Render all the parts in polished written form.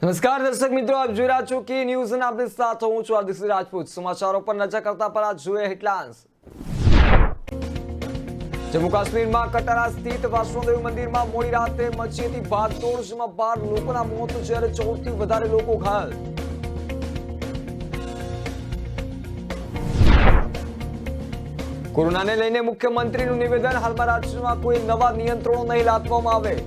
નમસ્કાર દર્શક મિત્રો, આપ જોઈ રહ્યા છો કે ન્યૂઝ અને આપણી સાથે હું છું આદિત્ય રાજપૂત। સમાચારો પર નજર કરતા પહેલા જોઈએ હેડલાઇન્સ। જમ્મુ કાશ્મીરમાં કટારા સ્થિત વૈષ્ણોદેવી મંદિરમાં મોડી રાતે મચી હતી ભાગદોડ, જેમાં 12 લોકોના મોત જ્યારે 14 થી વધારે લોકો ઘાયલ। કોરોનાને લઈને મુખ્યમંત્રીનું નિવેદન, હાલમાં રાજ્યમાં કોઈ નવા નિયંત્રણો નહીં લાદવામાં આવે।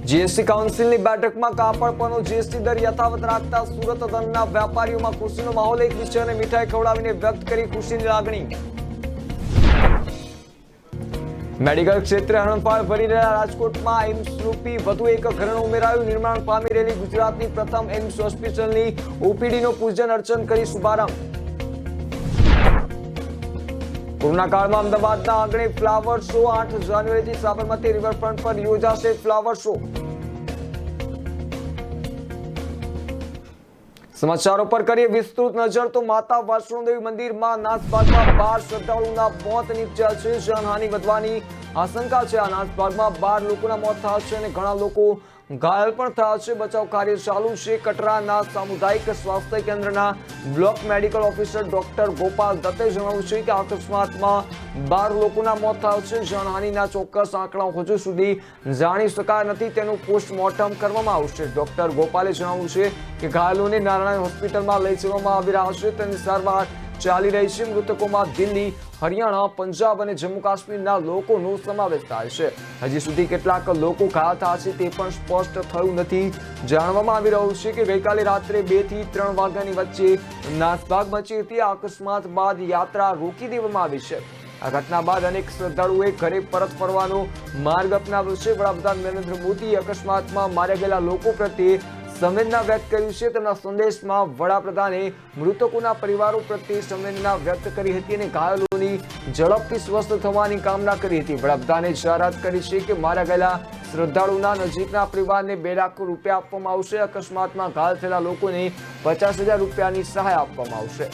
જીએસટી કાઉન્સિલની બેઠકમાં કાપડ પરનો જીએસટી દર યથાવત રાખતા સુરત દંડના વેપારીઓમાં ખુશીનો માહોલ। એક વિષયને મીઠાઈ ખવડાવીને વ્યક્ત કરી ખુશીની લાગણી। મેડિકલ ક્ષેત્રે હરણફાળ ભરી રહેલા રાજકોટમાં એમ્સ રૂપી વધુ એક ઘરેણું ઉમેરાયું। નિર્માણ પામી રહેલી ગુજરાતની પ્રથમ એમ્સ હોસ્પિટલની ઓપીડીનો પૂજન અર્ચન કરી શુભારંભ। કોરોના કાળમાં અમદાવાદના આંગણે ફ્લાવર શો, 8 જાન્યુઆરીથી સાબરમતી રિવરફ્રન્ટ પર યોજાશે ફ્લાવર શો। સમાચારો પર કરીએ વિસ્તૃત નજર તો માતા વૈષ્ણોદેવી મંદિરમાં નાસભાગમાં 12 શ્રદ્ધાળુઓના મોત નીપજ્યા છે। જાનહાનિ વધવાની આશંકા છે। આ નાસભાગમાં 12 લોકોના મોત થયા છે અને ઘણા લોકો ઘાયલ પણ થયા છે। બચાવ કાર્ય ચાલુ છે। કટરાના સામુદાયિક સ્વાસ્થ્ય કેન્દ્રના block medical officer doctor Gopal દત્તે જણાવ્યું છે કે અકસ્માતમાં 12 લોકોના મોત થયા છે। જાનહાનિના ચોક્કસ આંકડાઓ હજુ સુધી જાણી શકાયા નથી, તેનું પોસ્ટમોર્ટમ કરવામાં આવશે। ડોક્ટર ગોપાલે જણાવ્યું છે કે ઘાયલોને નારાયણ હોસ્પિટલમાં લઈ જવામાં આવી રહ્યા છે, તેની સારવાર ચાલી રહી છે। મૃતકોમાં દિલ્હી, હરિયાણા, પંજાબ અને જમ્મુ કાશ્મીરના લોકોનો સમાવેશ થાય છે। હજી સુધી કેટલાક લોકો ઘાયલ થયા છે તે પણ સ્પષ્ટ થયું નથી। જાણવામાં આવી રહ્યું છે કે ગઈકાલે રાત્રે 2 થી 3 વાગ્યાની વચ્ચે નાસભાગ મચી હતી। આ અકસ્માત બાદ યાત્રા રોકી દેવામાં આવી છે। આ ઘટના બાદ અનેક શ્રદ્ધાળુઓએ ઘરે પરત ફરવાનો માર્ગ અપનાવ્યો છે। વડાપ્રધાન નરેન્દ્ર મોદીએ અકસ્માતમાં માર્યા ગયેલા લોકો પ્રત્યે સંવેદના વ્યક્ત કર્યું છે। તેમના સંદેશમાં વડાપ્રધાને મૃતકોના પરિવારો પ્રત્યે સંવેદના વ્યક્ત કરી હતી અને ઘાયલોની ઝડપથી સ્વસ્થ થવાની કામના કરી હતી। વડાપ્રધાને જાહેરાત કરી છે કે માર્યા ગયેલા શ્રદ્ધાળુના નજીકના પરિવારને 2 લાખ રૂપિયા આપવામાં આવશે। અકસ્માતમાં ઘાયલ થયેલા લોકોને 50,000 રૂપિયાની સહાય આપવામાં આવશે।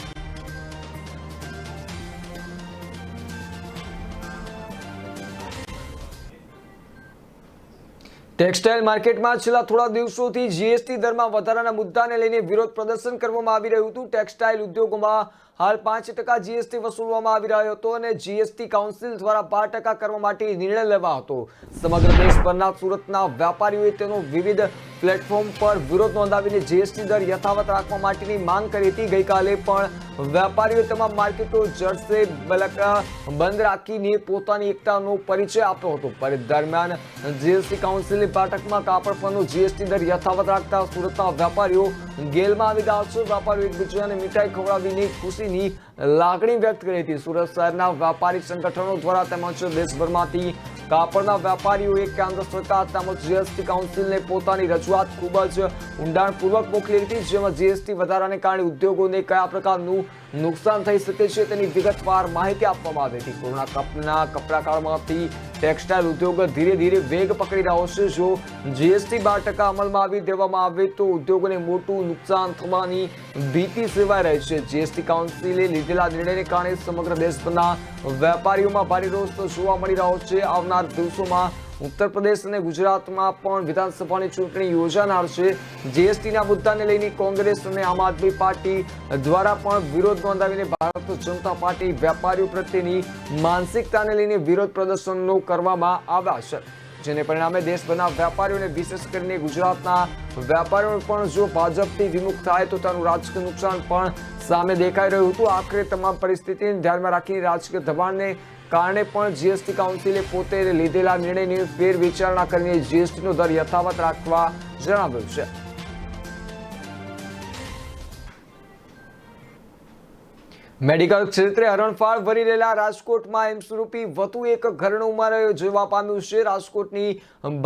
ટેક્સટાઇલ માર્કેટમાં છેલ્લા થોડા દિવસોથી જીએસટી દરમાં વધારાના મુદ્દાને લઈને વિરોધ પ્રદર્શન કરવામાં આવી રહ્યું હતું। ટેક્સટાઇલ ઉદ્યોગોમાં હાલ 5% જીએસટી વસૂલવામાં આવી રહ્યો હતો અને જીએસટી કાઉન્સિલ દ્વારા 12% કરવા માટે નિર્ણય લેવાયો હતો। સમગ્ર દેશભરના સુરતના વેપારીઓએ તેનો વિવિધ પ્લેટફોર્મ પર વિરોધ નોંધાવીને જીએસટી દર યથાવત રાખવા માટેની માંગ કરી હતી। ગઈકાલે પણ વેપારીઓએ તમામ માર્કેટો જડસે બંધ રાખીને પોતાની એકતાનો પરિચય આપ્યો હતો। દરમિયાન જીએસટી કાઉન્સિલની બેઠકમાં કાપડ પરનો જીએસટી દર યથાવત રાખતા સુરતના વેપારીઓ ગેલમાં આવી ગયા છે। વેપારીઓ એકબીજાને મીઠાઈ ખવડાવીને ખુશીની લાગણી વ્યક્ત કરી હતી। સુરત શહેરના વેપારી સંગઠનો દ્વારા તેમજ દેશભરમાંથી કાપડના વેપારીઓએ કેન્દ્ર સરકાર તેમજ જીએસટી કાઉન્સિલને પોતાની રજૂઆત ખૂબ જ ઊંડાણપૂર્વક મોકલી હતી, જેમાં જીએસટી વધારાને કારણે ઉદ્યોગોને કયા પ્રકારનું નુકસાન થઈ શકે છે તેની વિગતવાર માહિતી આપવામાં આવી હતી। કોરોના કપરા કાળમાંથી ટેક્સટાઇલ ઉદ્યોગ ધીરે ધીરે વેગ પકડી રહ્યો છે। જો જીએસટી 12% અમલમાં આવી દેવામાં આવે તો ઉદ્યોગોને મોટું નુકસાન થવાની ભીતિ સેવાઈ રહી છે। જીએસટી કાઉન્સિલે લીધેલા નિર્ણયને કારણે સમગ્ર દેશભરના વેપારીઓમાં ભારે રોષ જોવા મળી રહ્યો છે। આવનાર દિવસોમાં ઉત્તર પ્રદેશ અને ગુજરાતમાં પણ વિધાનસભાની ચૂંટણી યોજાનાર છે। જીએસટીના મુદ્દાને લઈને કોંગ્રેસ અને આમ આદમી પાર્ટી દ્વારા પણ વિરોધ નોંધાવીને ભારતીય જનતા પાર્ટી વેપારીઓ પ્રત્યેની માનસિકતાને લઈને વિરોધ પ્રદર્શનો કરવામાં આવ્યા છે, જેને પરિણામે દેશભરના વેપારીઓને વિશેષ કરીને ગુજરાતના વેપારીઓ પણ જો ભાજપથી વિમુખ થાય તો તેનું રાજકીય નુકસાન પણ સામે દેખાઈ રહ્યું હતું। આખરે તમામ પરિસ્થિતિને ધ્યાનમાં રાખીને રાજકીય દબાણને કારણે પણ જીએસટી કાઉન્સિલે પોતે લીધેલા નિર્ણયની ફેરવિચારણા કરીને જીએસટીનો દર યથાવત રાખવા જણાવ્યું છે। મેડિકલ ક્ષેત્રે હરણફાળ ભરી રહેલા રાજકોટમાં એમ્સ રૂપી વધુ એક ઘરેણું ઉમેરાયું જોવા પામ્યું છે। રાજકોટની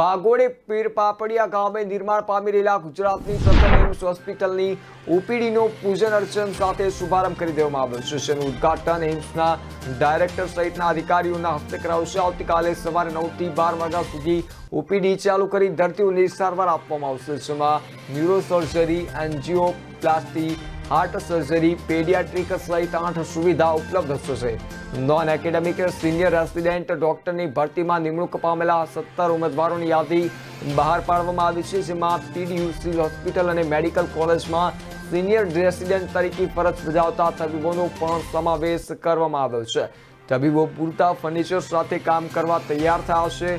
બાગોડે પીરપાપડિયા ગામે નિર્માણ પામી રહેલા ગુજરાતની પ્રથમ એમ્સ હોસ્પિટલની ઓપીડીનો પૂજન અર્ચન સાથે શુભારંભ કરી દેવામાં આવ્યો છે, જેનું ઉદ્ઘાટન એમ્સના ડાયરેક્ટર સહિતના અધિકારીઓના હસ્તે કરાવશે। આવતીકાલે સવારે 9 થી 12 વાગ્યા સુધી ઓપીડી ચાલુ કરી દર્દીઓને સારવાર આપવામાં આવશે, જેમાં neurosurgery, angioplasty, heart surgery, paediatric સહિત 8 સુવિધા ઉપલબ્ધ થશે. નોન એકેડેમિક સિનિયર રેસિડેન્ટ ડોક્ટરની ભરતીમાં નિમણૂક પામેલા 17 ઉમેદવારોની યાદી બહાર પાડવામાં આવી છે, જેમાં પીડીયુસી હોસ્પિટલ અને મેડિકલ કોલેજમાં સિનિયર રેસિડેન્ટ તરીકે ફરજ બજાવતા તબીબોનો પણ સમાવેશ કરવામાં આવ્યો છે. તબીબો પૂરતા ફર્નિચર સાથે કામ કરવા તૈયાર થયા છે.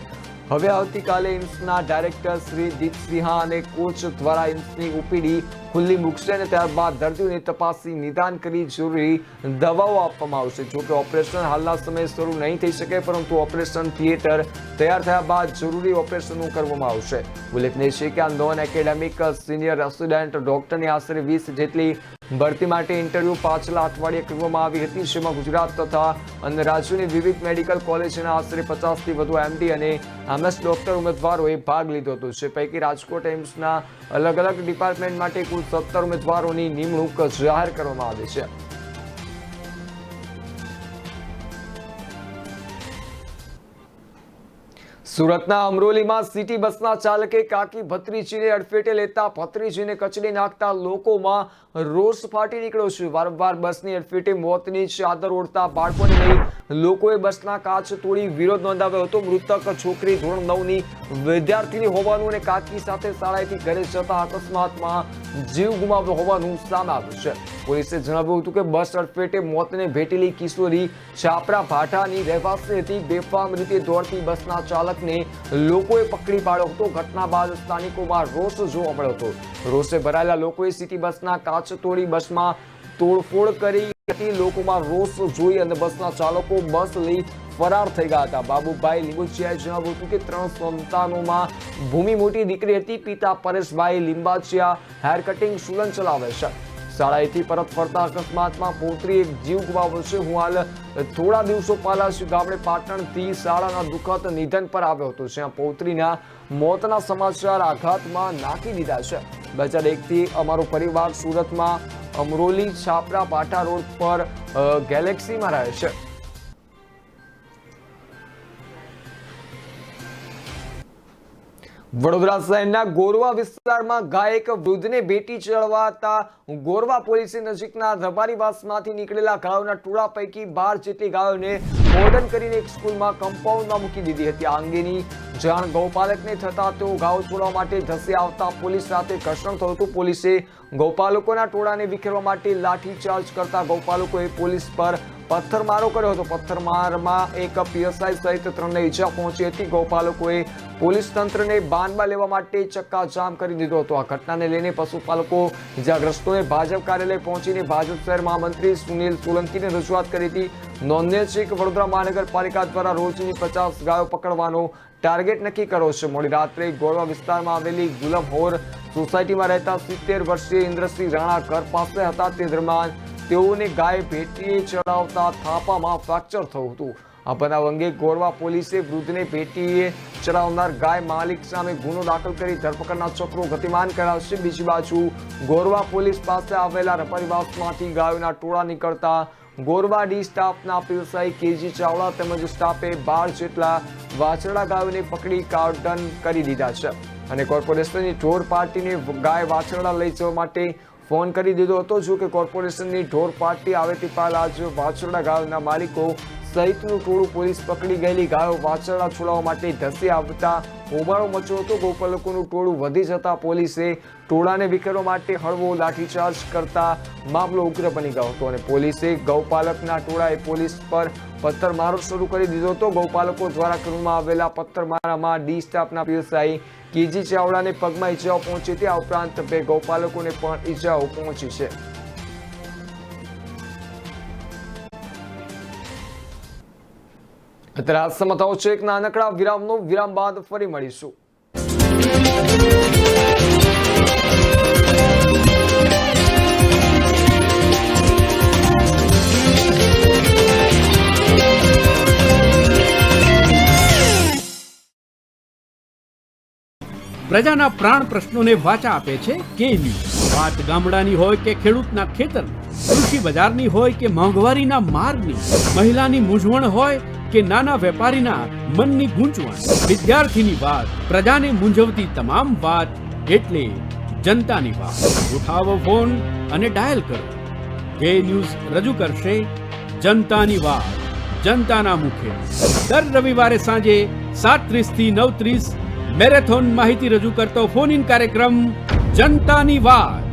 હવે આવતીકાલે એમ્સના ડાયરેક્ટર શ્રી દીપ સિંહા અને કોચ દ્વારા એમ્સની ઓપીડી ખુલ્લી મૂકશે અને ત્યારબાદ દર્દીઓને તપાસી નિદાન કરી જરૂરી દવાઓ આપવામાં આવશે. જોકે ઓપરેશન હાલના સમયે શરૂ નહીં થઈ શકે, પરંતુ ઓપરેશન થિયેટર તૈયાર થયા બાદ જરૂરી ઓપરેશનો કરવામાં આવશે. ઉલ્લેખનીય છે કે આ નોન એકેડેમિક સિનિયર રેસિડેન્ટ ડોક્ટરની આશરે 20 જેટલી ભરતી માટે ઇન્ટરવ્યુ પાછલા અઠવાડિયે કરવામાં આવી હતી, જેમાં ગુજરાત તથા અન્ય રાજ્યોની વિવિધ મેડિકલ કોલેજના આશરે 50થી વધુ એમડી અને એમએસ ડોક્ટર ઉમેદવારોએ ભાગ લીધો હતો. જે પૈકી રાજકોટ એમ્સના અલગ અલગ ડિપાર્ટમેન્ટ માટે કુલ 17 ઉમેદવારોની નિમણૂક જાહેર કરવામાં આવી છે. સુરતના અમરોલીમાં સિટી બસના ચાલકે કાકી ભત્રીજીને અડફેટે લેતા ભત્રીજીને કચડી નાખતા લોકોમાં રોષ ફાટી નીકળ્યો છે. વારંવાર બસની અડફેટે મોતની ચાદર ઓઢતા બાળકોને લઈ લોકોએ બસના કાચ તોડી વિરોધ નોંધાવ્યો હતો. મૃતક છોકરી ધોરણ 9ની વિદ્યાર્થીની હોવાનું અને કાકી સાથે શાળાએથી ઘરે જતા અકસ્માતમાં જીવ ગુમાવ્યો હોવાનું સામે આવ્યું છે. પોલીસે જણાવ્યું હતું કે બસ અડફેટે મોતને ભેટેલી કિશોરી છાપરા ભાટાની રહેવાસી હતી. બેફામ રીતે દોડતી બસના ચાલકને લોકોએ પકડી પાડ્યો હતો. ઘટના બાદ સ્થાનિકોમાં રોષ જોવા મળ્યો હતો. રોષે ભરાયેલા લોકોએ સિટી બસના કાચ તોડી બસમાં તોડફોડ કરી હતી. લોકોમાં રોષ જોઈ અને બસના ચાલકો બસ લઈ ફરાર થઈ ગયા હતા. બાબુભાઈ લીંબોચિયાએ જણાવ્યું હતું કે 3 સંતાનોમાં ભૂમિ મોટી દીકરી હતી. પિતા પરેશભાઈ લીંબાચિયા હેર કટિંગ સલૂન ચલાવે છે. શાળાએથી પરત ફરતા અકસ્માતમાં પૌત્રીએ જીવ ગુમાવ્યો છે. હું હાલ થોડા દિવસો પહેલા ગામડે પાટણથી શાળાના દુઃખદ નિધન પર આવ્યો હતો, જ્યાં પૌત્રીના મોતના સમાચાર આઘાતમાં નાખી દીધા છે. 2001થી અમારો પરિવાર સુરતમાં અમરોલી છાપરા પાટા રોડ પર ગેલેક્સીમાં રહે છે. વડોદરા શહેરના ગોરવા વિસ્તારમાં ગાયક વૃદ્ધને ભેટી ચડવાતા ગોરવા પોલીસે નજીકના રબારીવાસમાંથી નીકળેલા ગાયોના ટોળા પૈકી 12 જેટલી ગાયોને મોર્ડન કરીને એક સ્કૂલમાં કમ્પાઉન્ડમાં મૂકી દીધી હતી. આ અંગેની જાણ ગૌપાલકને થતા તેઓ ગાયો છોડવા માટે ધસી આવતા પોલીસ સાથે ઘર્ષણ થયું હતું. પોલીસે ગૌપાલકોના ટોળાને વિખેરવા માટે લાઠીચાર્જ કરતા ગૌપાલકોએ પોલીસ પર પથ્થરમારો કર્યો હતો. પથ્થરમારમાં એક પીએસઆઈ સહિત 3ને ઈજા પહોંચી હતી. ગૌપાલકોએ પોલીસ તંત્રને બાનમાં લેવા માટે ચક્કાજામ કરી દીધો હતો. આ ઘટનાને લઈને પશુપાલકો ઇજાગ્રસ્તોએ ભાજપ કાર્યાલય પહોંચીને ભાજપ શહેર મહામંત્રી સુનિલ સોલંકીને રજૂઆત કરી હતી. નોંધનીય છે કે વડોદરા મહાનગરપાલિકા દ્વારા રોજની 50 ગાયો પકડવાનો ટાર્ગેટ નક્કી કર્યો છે. મોડી રાત્રે ગોળવા વિસ્તારમાં આવેલી ગુલામહોર સોસાયટીમાં રહેતા 70 વર્ષીય ઇન્દ્રસિંહ રાણા ઘર પાસે હતા. તે દરમિયાન તેઓને ગાય ભેટીએ ચડાવતા થાપામાં ફ્રેક્ચર થયું હતું. આ બનાવ અંગે ગોરવા પોલીસે વૃદ્ધને ભેટીએ ચડાવનાર ગાય માલિક સામે ગુનો દાખલ કરી ધરપકડના ચક્રો ગતિમાન કર્યા છે. બીજી બાજુ ગોરવા પોલીસ પાસે આવેલા રબારીવાસમાંથી ગાયોના ટોળા નીકળતા ગોરવા ડી સ્ટાફના પીએસઆઈ કેજી ચાવડા તેમજ સ્ટાફે 12 જેટલા વાછરડા ગાયોને પકડી કાર્ડન કરી દીધા છે અને કોર્પોરેશનની ઢોર પાર્ટીને ગાય વાછરડા લઈ જવા માટે ફોન કરી દીધો હતો. જો કે કોર્પોરેશનની ઢોર પાર્ટી આવે તે પહેલા જ વાછરડા ગાયોના માલિકો સહિતનું ટોળું પોલીસ પકડી ગયેલી ગાયો વાછરડા છોડાવવા માટે ધસી આવતા હોબાળો મચ્યો હતો. ગૌપાલકોનું ટોળું વધી જતા પોલીસે ટોળાને વિખેરવા માટે હળવો લાઠીચાર્જ કરતા મામલો ઉગ્ર બની ગયો હતો અને પોલીસે ગૌપાલકના ટોળાએ પોલીસ પર પથ્થરમારો શરૂ કરી દીધો હતો. ગૌપાલકો દ્વારા કરવામાં આવેલા પથ્થરમારામાં ડી સ્ટાફના પીએસઆઈ કેજી ચાવડાને પગમાં ઈજાઓ પહોંચી હતી. આ ઉપરાંત 2 ગૌપાલકોને પણ ઈજાઓ પહોંચી છે. અત્યારે આ સમાચારો છે એક નાનકડા વિરામનો. વિરામ બાદ ફરી મળીશું. પ્રજાના પ્રાણ પ્રશ્નોને વાચા આપે છે કે ન્યૂઝ. વાત ગામડાની હોય કે ખેડૂતના ખેતરની, કૃષિ બજારની હોય કે મોંઘવારીના માર્ગની, મહિલાની મૂંઝવણ હોય કે નાના વેપારીના મનની ગૂંચવણ, વિદ્યાર્થીની વાત, પ્રજાને મૂંઝવતી તમામ વાત એટલે જનતાની વાત. ઉઠાવો ફોન અને ડાયલ કરો. કે ન્યૂઝ રજૂ કરશે જનતાની વાત, જનતાના મુખે. દર રવિવારે સાંજે 7:30 થી 9:30 મેરેથોન માહિતી રજૂ કરતો ફોન ઇન કાર્યક્રમ જનતાની વાત.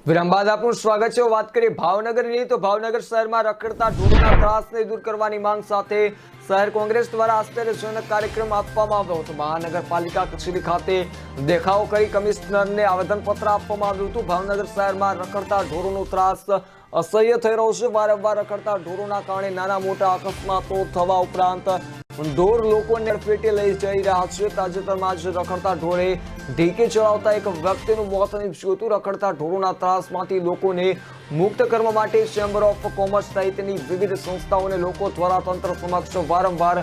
વિરામ બાદ આપનું સ્વાગત છે. વાત કરીએ ભાવનગરની તો ભાવનગર શહેરમાં રખડતા ઢોરોના ત્રાસને દૂર કરવાની માંગ સાથે શહેર કોંગ્રેસ દ્વારા આશ્ચર્યજનક કાર્યક્રમ આપવામાં આવ્યો હતો. મહાનગરપાલિકા કચેરી ખાતે દેખાવો કરી કમિશનરને આવેદનપત્ર આપવામાં આવ્યું હતું. ભાવનગર શહેરમાં રખડતા ઢોરોનો ત્રાસ અસહ્ય થઈ રહ્યો છે. વારંવાર રખડતા ઢોરોના કારણે નાના મોટા અકસ્માતો થવા ઉપરાંત ઢોર લોકોને અડફેટે લઈ જઈ રહ્યા છે. તાજેતરમાં જ રખડતા ઢોરે ઢીકે ચડાવતા એક વ્યક્તિનું મોત નીપજ્યું હતું. રખડતા ઢોરોના ત્રાસમાંથી લોકોને મુક્ત કરવા માટે ચેમ્બર ઓફ કોમર્સ સહિતની વિવિધ સંસ્થાઓને લોકો દ્વારા તંત્ર સમક્ષ વારંવાર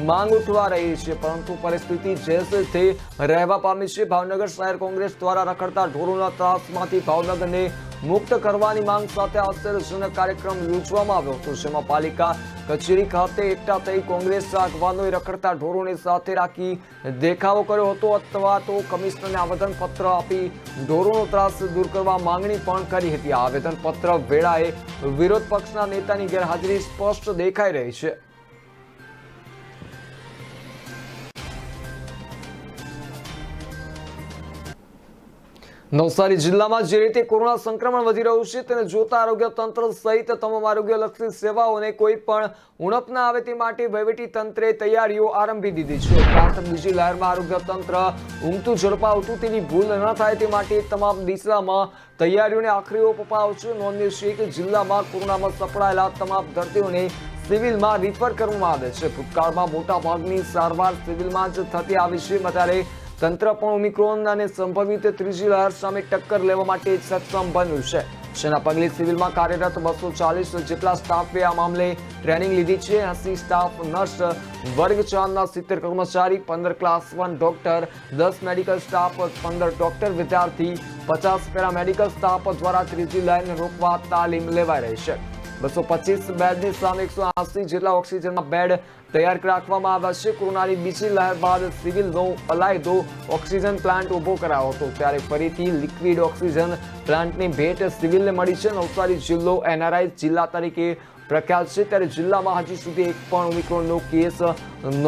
માંગ ઉઠવા રહી છે, પરંતુ પરિસ્થિતિ જેસે તે રહેવા પામી છે. ભાવનગર શહેર કોંગ્રેસ દ્વારા રખડતા ઢોરોના ત્રાસમાંથી ભાવનગરને મુક્ત કરવાની માંગ સાથે આશ્ચર્યજનક કાર્યક્રમ યોજવામાં આવ્યો હતો, જેમાં પાલિકા કચેરી ખાતે એકઠા થઈ કોંગ્રેસ આગેવાનોએ રખડતા ઢોરોને સાથે રાખી દેખાવો કર્યો હતો અથવા તો કમિશનરને આવેદનપત્ર આપી ઢોરોનો ત્રાસ દૂર કરવા માંગણી પણ કરી હતી. આ આવેદનપત્ર વેળાએ વિરોધ પક્ષના નેતાની ગેરહાજરી સ્પષ્ટ દેખાઈ રહી છે. નવસારી જિલ્લામાં જે રીતે કોરોના સંક્રમણ વધી રહ્યું છે તેને જોતા આરોગ્ય તંત્ર સહિત તમામ આરોગ્યલક્ષી સેવાઓને કોઈ પણ ઉણપ ન આવે તે માટે વહીવટી તંત્રે તૈયારીઓ આરંભી દીધી છે. ઉપરાંત બીજી લહેરમાં આરોગ્ય તંત્ર ઊંઘતું ઝડપાવતું તેની ભૂલ ન થાય તે માટે તમામ દિશામાં તૈયારીઓને આખરી ઓપ અપાયો છે. નોંધનીય છે કે જિલ્લામાં કોરોનામાં સપડાયેલા તમામ દર્દીઓને સિવિલમાં રિફર કરવામાં આવે છે. ભૂતકાળમાં મોટા ભાગની સારવાર સિવિલમાં જ થતી આવી છે, ત્યારે તંત્ર પણ ઓમિક્રોન અને સંભવિત ત્રીજી લહેર સામે ટક્કર લેવા માટે સક્ષમ બન્યું છે. જેના પગલે સિવિલમાં કાર્યરત 240 જેટલા સ્ટાફે આ મામલે ટ્રેનિંગ લીધી છે. 80 સ્ટાફ નર્સ, વર્ગ 4ના 70 કર્મચારી, 15 class 1 doctor, 10 medical staff, 15 doctor વિદ્યાર્થી, 50 પેરામેડિકલ સ્ટાફ દ્વારા ત્રીજી લહેરને રોકવા તાલીમ લેવાઈ રહી છે. 225 બેડની સામે 180 જેટલા ઓક્સિજનના બેડ તૈયાર રાખવામાં આવ્યા છે. કોરોનાની બીજી લહેર બાદ સિવિલનો અલાયદો ઓક્સિજન પ્લાન્ટ ઉભો કરાયો હતો, ત્યારે ફરીથી લિક્વિડ ઓક્સિજન પ્લાન્ટની ભેટ સિવિલને મળી છે. નવસારી જિલ્લો NRI જિલ્લા તરીકે પ્રખ્યાત છે, ત્યારે જિલ્લામાં હજી સુધી એક પણ ઓમિક્રોનનો કેસ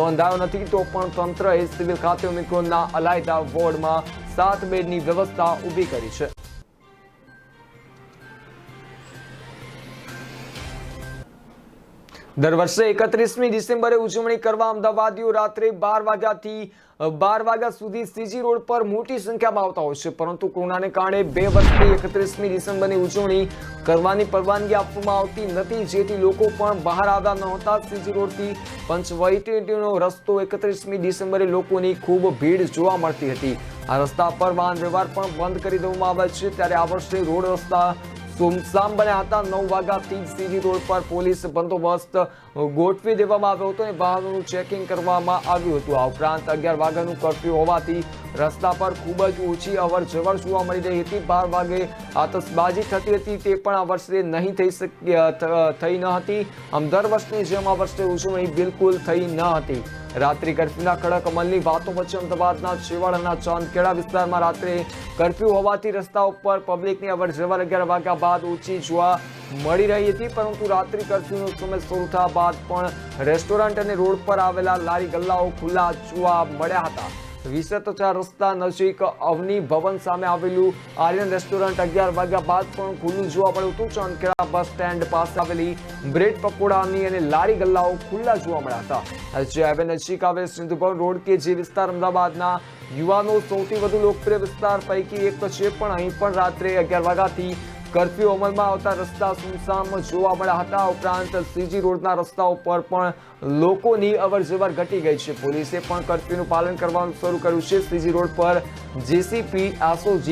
નોંધાયો નથી. તો પણ તંત્રએ સિવિલ ખાતે ઓમિક્રોનના અલાયદા વોર્ડમાં 7 બેડની વ્યવસ્થા ઊભી કરી છે. દર વર્ષે 31મી ડિસેમ્બરે ઉજવણી કરવા અમદાવાદીઓ રાત્રે 12 વાગ્યાથી 12 વાગ્યા સુધી CG રોડ પર મોટી સંખ્યામાં આવતા હોય છે, પરંતુ કોરોનાને કારણે 2 વર્ષથી 31મી ડિસેમ્બરની ઉજવણી કરવાની પરવાનગી આપવામાં આવતી નથી, જેથી લોકો પણ બહાર આવ્યા નહોતા. CG રોડથી પંચવટીનો રસ્તો 31મી ડિસેમ્બરે લોકોની ખૂબ ભીડ જોવા મળતી હતી. આ રસ્તા પર વાહન વ્યવહાર પણ બંધ કરી દેવામાં આવ્યા છે, ત્યારે આ વર્ષે રોડ રસ્તા સુમસામ બન્યા હતા. 9 વાગ્યાથી CG રોડ પર પોલીસ બંદોબસ્ત ગોઠવી દેવામાં આવ્યો હતો અને વાહનોનું ચેકિંગ કરવામાં આવ્યું હતું. આ ઉપરાંત 11 વાગ્યાનું કર્ફ્યુ હોવાથી રસ્તા પર ખૂબ જ ઓછી અવર જવર જોવા મળી રહી હતી. 12 વાગે આતશબાજી થતી હતી, તે પણ આ વર્ષે નહીં થઈ ન હતી. આમ દર વર્ષની જેમ આ વર્ષે ઉજવણી બિલકુલ થઈ ન હતી. રાત્રિ કર્ફ્યુના કડક અમલની વાતો વચ્ચે અમદાવાદના છેવાડાના ચાંદખેડા વિસ્તારમાં રાત્રે કર્ફ્યુ હોવાથી રસ્તા ઉપર પબ્લિકની અવર જવર 11 વાગ્યા બાદ ઓછી જોવા મળી રહી હતી, પરંતુ રાત્રિ કર્ફ્યુનો સમય શરૂ થયા બાદ પણ રેસ્ટોરન્ટ અને રોડ પર આવેલા લારી ગલ્લાઓ ખુલ્લા જોવા મળ્યા હતા. 20 રસ્તા નજીક અવની ભવન સામે આવેલું આર્યન રેસ્ટોરન્ટ 11 વાગ્યા બાદ પણ ખુલ્લું જોવા મળ્યું હતું. ચાંદખેડા બસ સ્ટેન્ડ પાસે આવેલી બ્રેડ પકોડાની અને લારી ગલ્લાઓ ખુલ્લા જોવા મળ્યા હતા. જે હવે નજીક આવેલ સિંધુ ભવન રોડ કે જે વિસ્તાર અમદાવાદના યુવાનો સૌથી વધુ લોકપ્રિય વિસ્તાર પૈકી એક છે, પણ અહીં પણ રાત્રે 11 વાગ્યાથી કર્ફ્યુ અમલમાં આવતા રસ્તા સુમસામ જોવા મળ્યા હતા. ઉપરાંત CG રોડના રસ્તાઓ પર પણ લોકોની અવર જવર ઘટી ગઈ છે. પોલીસે પણ કર્ફ્યુનું પાલન કરવાનું શરૂ કર્યું છે. CG રોડ પર JCP, ASOG,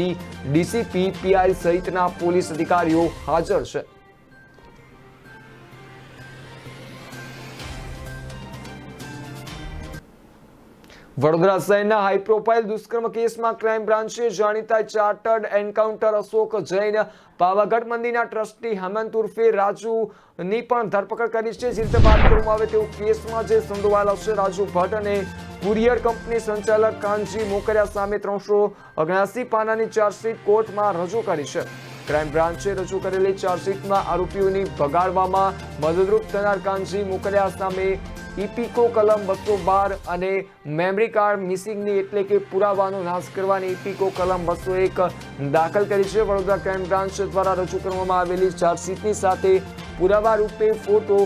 DCP, PI સહિતના પોલીસ અધિકારીઓ હાજર છે. વડોદરા શહેરના હાઈ પ્રોફાઇલ દુષ્કર્મ કેસમાં ક્રાઇમ બ્રાન્ચે જાણીતા ચાર્ટર્ડ એન્કાઉન્ટર અશોક જૈન, પાવાગઢ મંદિરના ટ્રસ્ટી હેમંત ઉર્ફે રાજુની પણ ધરપકડ કરી છે. જે રીતે વાત કરવામાં આવે તેઓ કેસમાં જે સંડોવાયેલા છે રાજુ ભટ્ટ અને કુરિયર કંપની સંચાલક કાનજી મોકરિયા સામે 379 પાનાની ચાર્જશીટ કોર્ટમાં રજૂ કરી છે. ક્રાઇમ બ્રાન્ચે રજૂ કરેલી ચાર્જશીટમાં આરોપીઓની ભગાડવામાં મદદરૂપ થનાર કાનજી મોકરિયા સામે ઇપીકો કલમ 212 અને મેમરી કાર્ડ મિસિંગની એટલે કે પુરાવાનો નાશ કરવાની ઇપીકો કલમ 201 દાખલ કરી છે. વડોદરા ક્રાઇમ બ્રાન્ચ દ્વારા રજૂ કરવામાં આવેલી ચાર્જશીટની સાથે પુરાવા રૂપે ફોટો,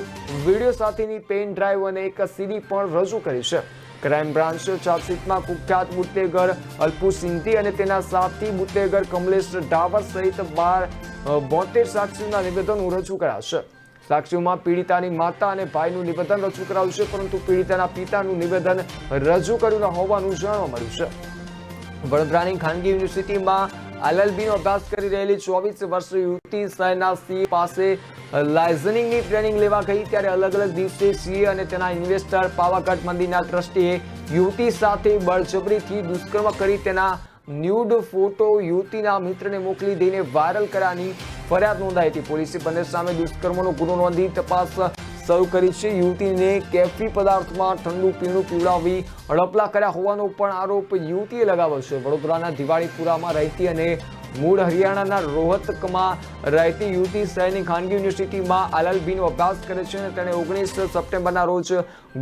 વિડીયો સાથેની પેન ડ્રાઈવ અને એક સીડી પણ રજૂ કરી છે. ક્રાઇમ બ્રાન્ચ ચાર્જશીટમાં કુખ્યાત બુટલેગર અલ્પુ સિંધી અને તેના સાથી બુટલેગર કમલેશ ડાવર સહિત 72 સાક્ષીઓના નિવેદનો રજૂ કર્યા છે. સાક્ષીઓમાં પીડિતાની માતા અને ભાઈનું નિવેદન રજૂ કરાયું છે, પરંતુ પીડિતાના પિતાનું નિવેદન રજૂ કર્યું ન હોવાનું જાણવા મળ્યું છે. વડોદરાની ખાનગી યુનિવર્સિટીમાં LLBનો અભ્યાસ કરી રહેલી 24 વર્ષીય યુવતી શહેરના CA પાસે લાયઝનિંગની ટ્રેનિંગ લેવા ગઈ ત્યારે અલગ અલગ દિવસે CA અને તેના ઇન્વેસ્ટર પાવાગઢ મંદિરના ટ્રસ્ટીએ યુવતી સાથે બળજબરીથી દુષ્કર્મ કરી તેના ન્યૂડ ફોટો યુવતીના મિત્રને મોકલી દઈને વાયરલ કર્યાની ફરિયાદ નોંધાઈ હતી. પોલીસે બંને સામે દુષ્કર્મનો ગુનો નોંધી તપાસ શરૂ કરી છે. યુવતીને કેફી પદાર્થમાં ઠંડુ પીણું પીવડાવી હડપલા કર્યા હોવાનો પણ આરોપ યુવતીએ લગાવ્યો છે. વડોદરાના દિવાળીપુરામાં રહેતી અને મૂળ હરિયાણાના રોહતકમાં રહેતી યુવતી શહેરની ખાનગી યુનિવર્સિટીમાં LLBનો અભ્યાસ કરે છે અને તેણે 19 સપ્ટેમ્બરના રોજ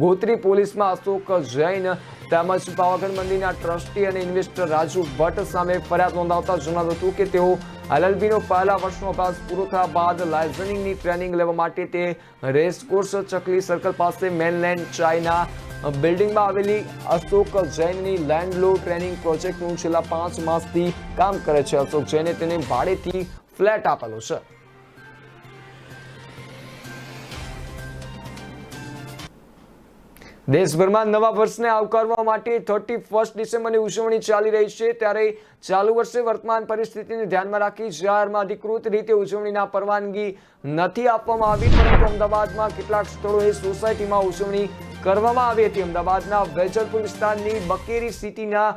ગોત્રી પોલીસમાં અશોક જૈન તેમજ પાવાગઢ મંદિરના ટ્રસ્ટી અને ઇન્વેસ્ટર રાજુ ભટ્ટ સામે ફરિયાદ નોંધાવતા જણાવ્યું હતું કે તેઓ LLBનો પહેલા વર્ષનો અભ્યાસ પૂરો થયા બાદ લાયઝનિંગની ટ્રેનિંગ લેવા માટે તે રેસકોર્સ ચકલી સર્કલ પાસે મેનલેન્ડ ચાઇના બિલ્ડિંગમાં આવેલી અશોક જૈનની લેન્ડ લો ટ્રેનિંગ પ્રોજેક્ટનું છેલ્લા 5 માસથી કામ કરે છે. અશોક જૈને તેને ભાડેથી ફ્લેટ આપેલો છે. દેશભરમાં નવા વર્ષને આવકારવા માટે 31 ડિસેમ્બરની ઉજવણી ચાલી રહી છે. ત્યારે ચાલુ વર્ષે વર્તમાન પરિસ્થિતિને ધ્યાનમાં રાખી જાહેરમાં અધિકૃત રીતે ઉજવણીના પરવાનગી નથી આપવામાં આવી, પરંતુ અમદાવાદમાં કેટલાક સ્થળોએ સોસાયટીમાં ઉજવણી કરવામાં આવી હતી. અમદાવાદના વેજલપુર વિસ્તારની બકેરી સિટીના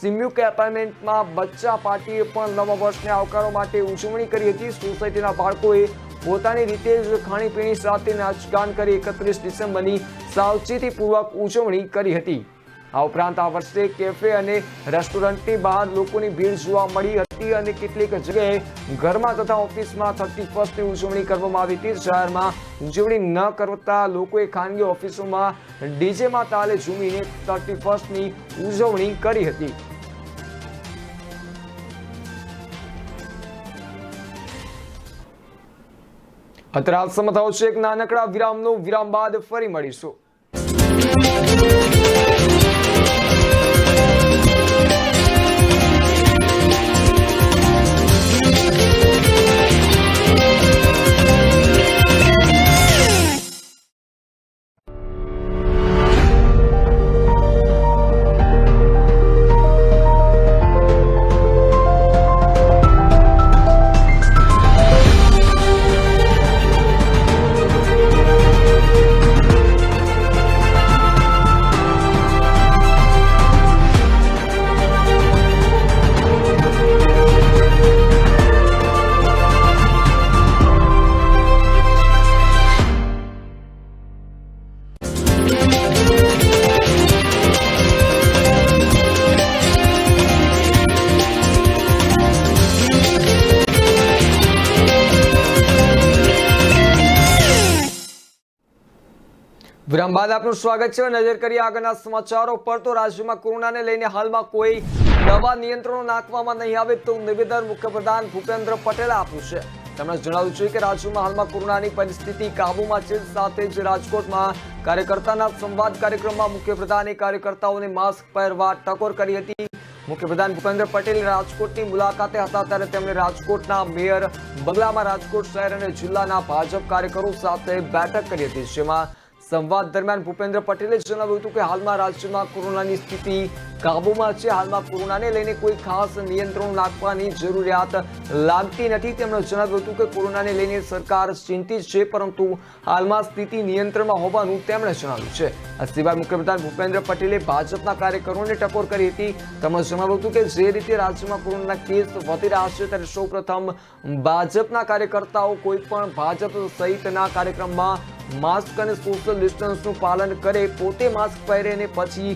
સિમ્યુક એપાર્ટમેન્ટમાં બચ્ચા પાર્ટીએ પણ નવા વર્ષને આવકારવા માટે ઉજવણી કરી હતી. સોસાયટીના બાળકોએ પોતાની રીતે જ ખાણીપીણી સાથે નાચગાન કરી 31 ડિસેમ્બરની સાવચેતીપૂર્વક ઉજવણી કરી હતી. આ ઉપરાંત આ વર્ષે કેફે અને રેસ્ટોરન્ટની બહાર લોકોની ભીડ જોવા મળી હતી અને કેટલીક જગ્યાએ ઘરમાં તથા ઓફિસમાં 31ની ઉજવણી કરવામાં આવી હતી. શહેરમાં ઉજવણી ન કરતા લોકોએ ખાનગી ઓફિસોમાં ડીજેમાં તાલે ઝૂમીને 31ની ઉજવણી કરી હતી. અત્યારે સમતાઓ છે એક નાનકડા વિરામનો. વિરામ બાદ ફરી મળીશું. વિરામ બાદ આપનું સ્વાગત છે. નજર કરીએ આગળના સમાચારો પર. તો રાજ્યમાં કોરોનાને લઈને હાલમાં કોઈ નવા નિયંત્રણો નાખવામાં નહીં આવે તો નિવેદન મુખ્યપ્રધાન ભૂપેન્દ્ર પટેલે આપ્યું છે. તેમણે જણાવ્યું છે કે રાજ્યમાં હાલમાં કોરોનાની પરિસ્થિતિ કાબૂમાં છે. સાથે જ રાજકોટમાં કાર્યકર્તાના સંવાદ કાર્યક્રમમાં મુખ્યપ્રધાને કાર્યકર્તાઓને માસ્ક પહેરવા ટકોર કરી હતી. મુખ્યપ્રધાન ભૂપેન્દ્ર પટેલ રાજકોટની મુલાકાતે હતા ત્યારે તેમણે રાજકોટના મેયર બંગલામાં રાજકોટ શહેર અને જિલ્લાના ભાજપ કાર્યકરો સાથે બેઠક કરી હતી, જેમાં સંવાદ દરમિયાન ભૂપેન્દ્ર પટેલે જણાવ્યું હતું કે હાલમાં રાજ્યમાં કોરોનાની સ્થિતિ કાબૂમાં છે. હાલમાં કોરોનાને લઈને કોઈ ખાસ નિયંત્રણો નાખવાની જરૂરિયાત લાગતી નથી. તેમણે જણાવ્યું હતું કે કોરોનાને લઈને સરકાર ચિંતિત છે, પરંતુ હાલમાં સ્થિતિ નિયંત્રણમાં હોવાનું તેમણે જણાવ્યું છે. આ સિવાય મુખ્યપ્રધાન ભૂપેન્દ્ર પટેલે ભાજપના કાર્યકરોને ટકોર કરી હતી. તેમણે જણાવ્યું હતું કે જે રીતે રાજ્યમાં કોરોનાના કેસ વધી રહ્યા છે, ત્યારે સૌપ્રથમ ભાજપના કાર્યકર્તાઓ કોઈ પણ ભાજપ સહિતના કાર્યક્રમમાં માસ્ક અને સોશિયલ ડિસ્ટન્સનું પાલન કરે, પોતે માસ્ક પહેરે અને પછી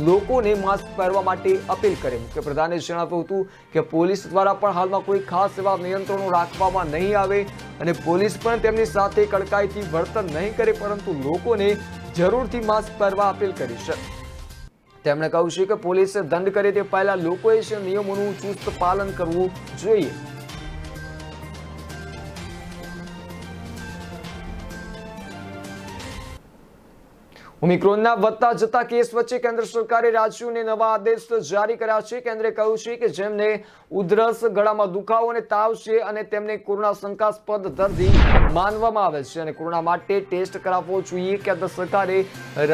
લોકોને માસ્ક પહેરવા માટે અપીલ કરે. મુખ્યપ્રધાને જણાવ્યું હતું કે પોલીસ દ્વારા પણ હાલમાં કોઈ ખાસ એવા નિયંત્રણો રાખવામાં નહીં આવે અને પોલીસ પણ તેમની સાથે કડકાઈથી વર્તન નહીં કરે, પરંતુ લોકોને જરૂરથી માસ્ક પહેરવા અપીલ કરી છે. તેમણે કહ્યું છે કે પોલીસે દંડ કરે તે પહેલા લોકોએ છે નિયમોનું ચુસ્ત પાલન કરવું જોઈએ. ઓમિક્રોનના વધતા જતા કેસ વચ્ચે કેન્દ્ર સરકારે રાજ્યોને નવા આદેશ જારી કર્યા છે. કેન્દ્રે કહ્યું છે કે જેમને ઉધરસ, ગળામાં દુખાવો અને તાવ છે અને તેમને કોરોના શંકાસ્પદ દર્દી માનવામાં આવે છે અને કોરોના માટે ટેસ્ટ કરાવવો જોઈએ. કેન્દ્ર સરકારે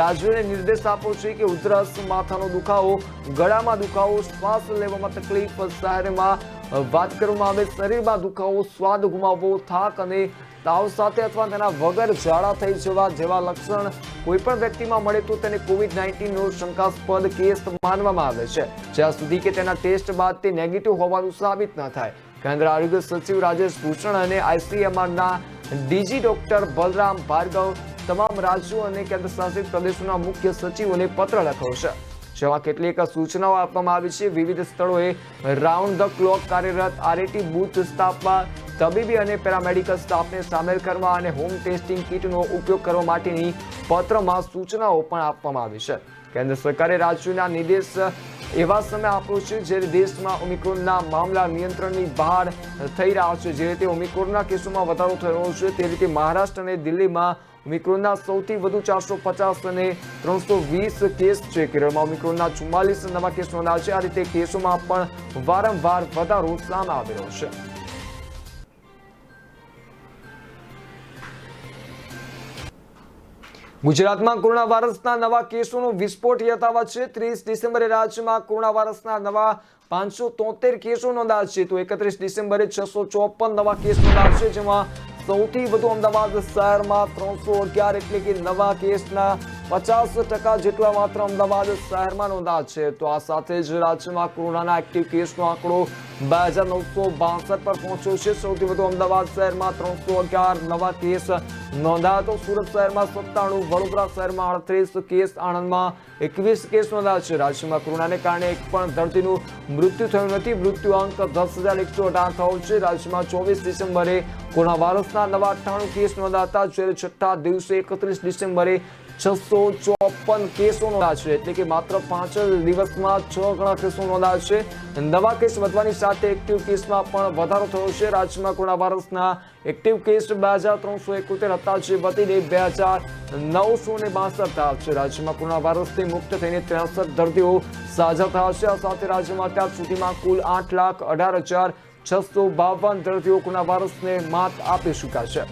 રાજ્યોને નિર્દેશ આપ્યો છે કે ઉધરસ, માથાનો દુખાવો, ગળામાં દુખાવો, શ્વાસ લેવામાં તકલીફ, શહેરમાં વાત કરવામાં આવે શરીરમાં દુખાવો, સ્વાદ ગુમાવવો, થાક અને તાવ સાથે અથવા તેના વગર ઝાડા થઈ જવા જેવા લક્ષણ કોઈ પણ વ્યક્તિમાં મળે તો તેને COVID-19 નો શંકાસ્પદ કેસ માનવામાં આવે છે, જ્યાં સુધી કે તેના ટેસ્ટ બાદ તે નેગેટિવ હોવાનું સાબિત ન થાય. કેન્દ્ર આરોગ્ય સચિવ રાજેશ ભૂષણ અને ICMRના DG ડોક્ટર બલરામ ભાર્ગવ તમામ રાજ્યો અને કેન્દ્રશાસિત પ્રદેશોના મુખ્ય સચિવોને પત્ર લખ્યો છે, જેમાં કેટલીક સૂચનાઓ આપવામાં આવી છે. વિવિધ સ્થળોએ રાઉન્ડ ધ ક્લોક કાર્યરત RAT બૂથ સ્થાપવા, તબીબી અને પેરામેડિકલ સ્ટાફને સામેલ કરવા અને હોમ ટેસ્ટિંગ કિટનો ઉપયોગ કરવા માટેની પત્રમાં સૂચનાઓ પણ આપવામાં આવી છે. કેન્દ્ર સરકારે રાજ્યોના નિર્દેશ એવા સમય આપ્યો છે જ્યારે દેશમાં ઓમિક્રોનના મામલા નિયંત્રણની બહાર થઈ રહ્યા છે. જે રીતે ઓમિક્રોનના કેસોમાં વધારો થયો છે, તે રીતે મહારાષ્ટ્ર અને દિલ્હીમાં ઓમિક્રોનના સૌથી વધુ 450 અને 320 કેસ છે. કેરળમાં ઓમિક્રોનના 44 નવા કેસ નોંધાયા છે. આ રીતે કેસોમાં પણ વારંવાર વધારો સામે આવી રહ્યો છે. ગુજરાતમાં કોરોના વાયરસના નવા કેસોનો વિસ્ફોટ યથાવત છે. 30 ડિસેમ્બરે રાજ્યમાં કોરોના વાયરસના નવા 573 કેસો નોંધાયા છે, તો 31 ડિસેમ્બરે 654 નવા કેસ નોંધાયા છે, જેમાં સૌથી વધુ અમદાવાદ શહેરમાં 311 એટલે કે નવા કેસના 50% જેટલા માત્ર અમદાવાદ શહેરમાં નોંધાયા છે. તો આ સાથે જ રાજ્યમાં કોરોનાના એક્ટિવ કેસનો આંકડો 2962 પર પહોંચ્યો છે. સૌથી વધુ અમદાવાદ શહેરમાં 311 નવા કેસ નોંધાયા, તો સુરત શહેરમાં 97, વડોદરા શહેરમાં 38 કેસ, આણંદમાં 21 કેસ નોંધાયા છે. રાજ્યમાં કોરોનાને કારણે એક પણ દર્દીનું મૃત્યુ થયું નથી. મૃત્યુઆંક 10,118 થયો છે. રાજ્યમાં 24 ડિસેમ્બરે કોરોના વાયરસના નવા 98 કેસ નોંધાયા હતા, જ્યારે છઠ્ઠા દિવસે 31 ડિસેમ્બરે 654 કેસો નોંધાયા છે, એટલે કે માત્ર 5 દિવસમાં 6 ગણા કેસો નોંધાયા છે. નવા કેસ વધવાની સાથે એક્ટિવ કેસમાં પણ વધારો થયો છે. રાજ્યમાં કોરોના વાયરસના એક્ટિવ કેસ 2371 હતા, જે વધીને 2962 થયા છે. રાજ્યમાં કોરોના વાયરસથી મુક્ત થઈને 63 દર્દીઓ સાજા થયા છે. આ સાથે રાજ્યમાં અત્યાર સુધીમાં કુલ 8,18,652 દર્દીઓ કોરોના વાયરસને માત આપી ચૂક્યા છે.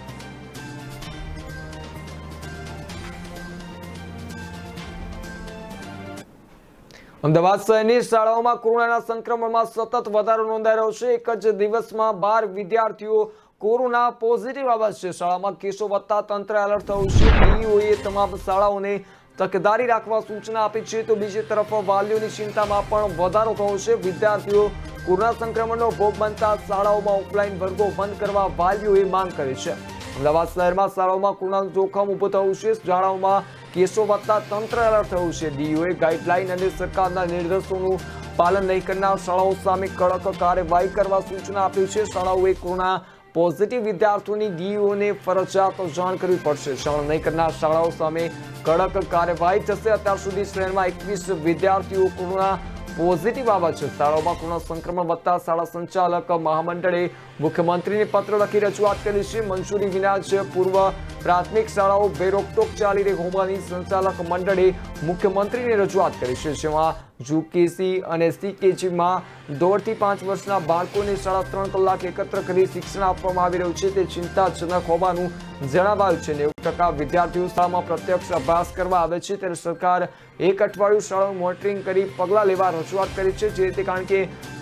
અમદાવાદ શહેરની શાળાઓમાં કોરોનાના સંક્રમણમાં સતત વધારો નોંધાઈ રહ્યો છે. એક જ દિવસમાં 12 વિદ્યાર્થીઓ કોરોના પોઝિટિવ આવ્યા છે. શાળામાં કેસો વધતા તંત્ર એલર્ટ થયું છે. ડીઈઓએ તમામ શાળાઓને તકેદારી રાખવા સૂચના આપી છે, તો બીજી તરફ વાલીઓની ચિંતામાં પણ વધારો થયો છે. વિદ્યાર્થીઓ કોરોના સંક્રમણનો ભોગ બનતા શાળાઓમાં ઓફલાઈન વર્ગો બંધ કરવા વાલીઓએ માંગ કરી છે. અમદાવાદ શહેરમાં શાળાઓમાં કોરોનાનું જોખમ ઊભું થયું છે. શાળાઓમાં કેસો વધતા તંત્ર એલર્ટ થયું છે. ડીઈઓએ ગાઈડલાઈન અને સરકારના નિર્દેશોનું પાલન નહીં કરનાર શાળાઓ સામે કડક કાર્યવાહી કરવા સૂચના આપી છે. શાળાઓએ કોરોના પોઝિટિવ વિદ્યાર્થીઓની ડીઈઓને ફરજિયાત જાણ કરવી પડશે. શાળા નહીં કરનાર શાળાઓ સામે કડક કાર્યવાહી થશે. અત્યાર સુધી શહેરમાં 21 વિદ્યાર્થીઓ કોરોના પોઝિટિવ આવ્યા છે. શાળાઓમાં કોરોના સંક્રમણ વધતા શાળા સંચાલક મહામંડળે મુખ્યમંત્રીને પત્ર લખી રજૂઆત કરી છે. મંજૂરી વિના જ પૂર્વ પ્રાથમિક શાળાઓ બેરોકટોક ચાલી રહી હોવાની સંચાલક મંડળે મુખ્યમંત્રીને રજૂઆત કરી છે, જેમાં યુકેજી અને સીકેજીમાં 2 થી 5 વર્ષના બાળકોને 3.5 કલાક એકત્ર કરી શિક્ષણ આપવામાં આવી રહ્યું છે. તે ચિંતાજનક હોવાનું જણાવાયું છે. 90% વિદ્યાર્થીઓ શાળામાં પ્રત્યક્ષ અભ્યાસ કરવા આવે છે, ત્યારે સરકાર 1 અઠવાડિયું શાળાનું મોનિટરિંગ કરી પગલાં લેવા રજૂઆત કરી છે. જે રીતે કારણ કે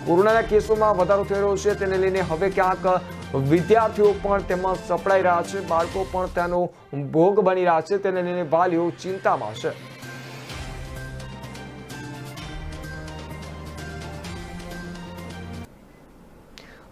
કોરોનાના કેસોમાં વધારો થઈ રહ્યો છે, તેને લઈને હવે ક્યાંક વિદ્યાર્થીઓ પણ તેમાં સપડાઈ રહ્યા છે, બાળકો પણ તેનો ભોગ બની રહ્યા છે, તેને લઈને વાલીઓ ચિંતામાં છે.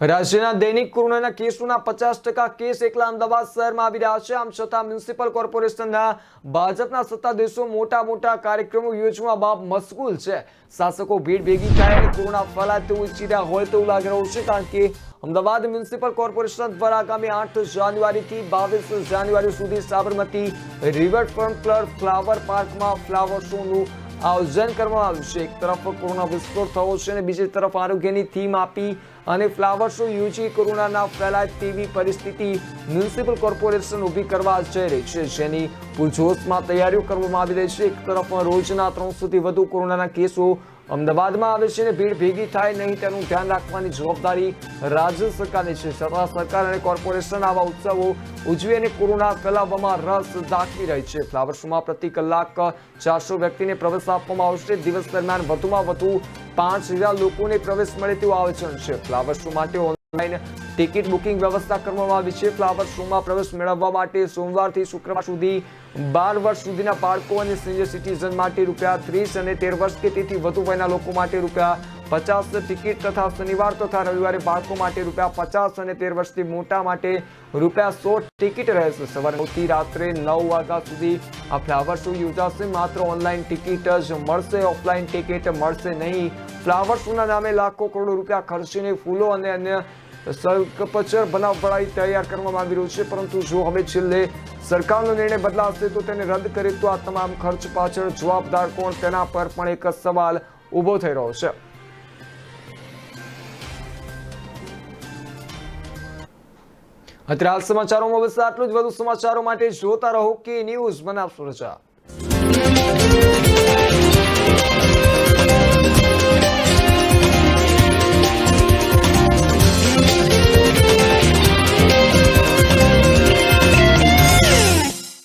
રાજ્યના દૈનિક કોરોનાના કેસોના 50% કેસ એકલા અમદાવાદ શહેરમાં આવી રહ્યા છે. આમ છતાં મ્યુનિસિપલ કોર્પોરેશનના ભાજપના સત્તાધીશો મોટા કાર્યક્રમો યોજવામાં મશગુલ છે. શાસકો ભીડ ભેગી થાય અને કોરોના ફેલાય તેવું ઈચ્છી રહ્યા હોય તેવું લાગી રહ્યું છે, કારણ કે અમદાવાદ મ્યુનિસિપલ કોર્પોરેશન દ્વારા આગામી 8 જાન્યુઆરીથી 22 જાન્યુઆરી સુધી સાબરમતી રિવરફ્રન્ટ પર ફ્લાવર પાર્કમાં ફ્લાવર શોનું આયોજન કરવામાં આવ્યું છે. એક તરફ કોરોના વિસ્ફોટ થયો છે અને બીજી તરફ આરોગ્યની થીમ આપી અને ફ્લાવર શો યોજી કોરોના ફેલાય તેવી પરિસ્થિતિ મ્યુનિસિપલ કોર્પોરેશન ઊભી કરવા જઈ રહી છે, જેની પૂરજોશમાં તૈયારીઓ કરવામાં આવી રહી છે. એક તરફ રોજના 300 થી વધુ કોરોનાના કેસો અમદાવાદમાં આવે છે અને ભીડ ભેગી થાય નહીં તેનું ધ્યાન રાખવાની જવાબદારી રાજ્ય સરકારની છે. છતાં સરકાર અને કોર્પોરેશન આવા ઉત્સવો ઉજવી અને કોરોના ફેલાવવામાં રસ દાખવી રહી છે. ફ્લાવર શોમાં પ્રતિ કલાક 400 વ્યક્તિને પ્રવેશ આપવામાં આવશે. દિવસ દરમિયાન વધુમાં વધુ 5000 લોકોને પ્રવેશ મળે તેવું આયોજન છે. ફ્લાવર શો માટે ઓનલાઈન ટિકિટ બુકિંગ વ્યવસ્થા કરવામાં આવી છે. ફ્લાવર શોમાં પ્રવેશ મેળવવા માટે સોમવારથી શુક્રવાર સુધી 12 વર્ષ સુધીના બાળકો અને સિનિયર સિટીઝન માટે ₹30 અને 13 વર્ષ કે તેથી વધુ વયના લોકો માટે ₹50 ટિકિટ તથા શનિવાર તથા રવિવારે બાળકો માટે ₹50 અને 13 વર્ષથી મોટા માટે ₹100 ટિકિટ રહેશે. સવારે 9 થી રાત્રે 9 વાગ્યા સુધી આ ફ્લાવર શો યોજાશે. માત્ર ઓનલાઈન ટિકિટ જ મળશે, ઓફલાઈન ટિકિટ મળશે નહીં. ફ્લાવર શોના નામે લાખો કરોડો રૂપિયા ખર્ચીને ફૂલો અને અન્ય સ્કલ્પચર બનાવવાની તૈયાર કરવામાં આવી રહ્યું છે, પરંતુ જો હવે છેલ્લે સરકારનો નિર્ણય બદલાશે તો તેને રદ કરે તો આ તમામ ખર્ચ પાછળ જવાબદાર કોણ, તેના પર પણ એક સવાલ ઊભો થઈ રહ્યો છે. અત્યારે હાલ સમાચારોમાં બસ આટલું જ. વધુ સમાચારો માટે જોતા રહો કે ન્યૂઝ. બનાવશો રજા.